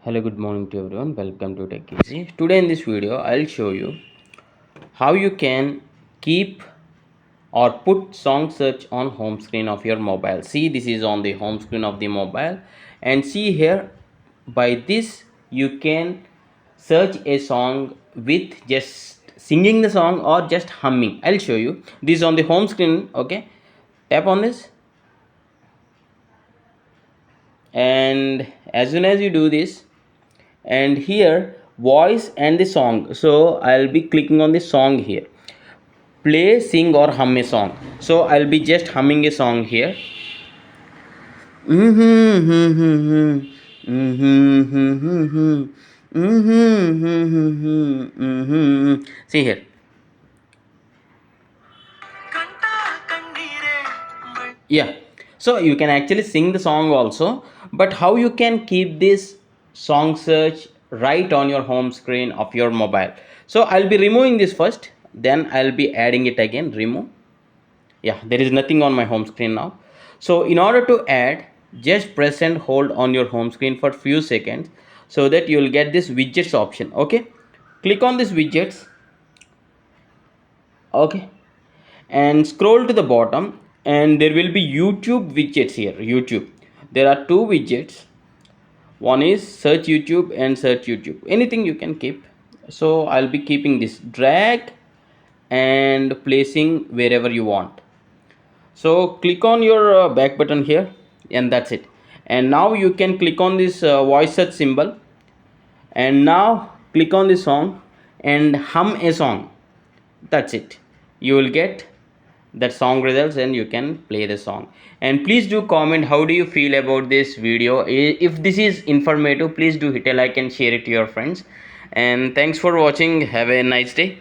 Hello, good morning to everyone. Welcome to Tech Easy. Today in this video, I'll show you how you can keep or put song search on home screen of your mobile. See, this is on the home screen of the mobile, and see here, by this you can search a song with just singing the song or just humming. I'll show you. This is on the home screen. Okay, tap on this, and as soon as you do this, and here voice and the song, so I'll be clicking on the song here, play, sing or hum a song. So I'll be just humming a song here. See here. Yeah, so you can actually sing the song also, but how you can keep this song search right on your home screen of your mobile? So I'll be removing this first, then I'll be adding it again. Remove. Yeah, there is nothing on my home screen now. So in order to add, just press and hold on your home screen for few seconds, so that you will get this widgets option. Okay, click on this widgets. Okay, and scroll to the bottom, and there will be YouTube widgets here. YouTube, there are two widgets. One is search YouTube and search YouTube. Anything you can keep. So I'll be keeping this, drag and placing wherever you want. So click on your back button here, and that's it. And now you can click on this voice search symbol, and now click on the song and hum a song. That's it. You will get that song results and you can play the song. And please do comment how do you feel about this video. If this is informative, please do hit a like and share it to your friends. And thanks for watching. Have a nice day.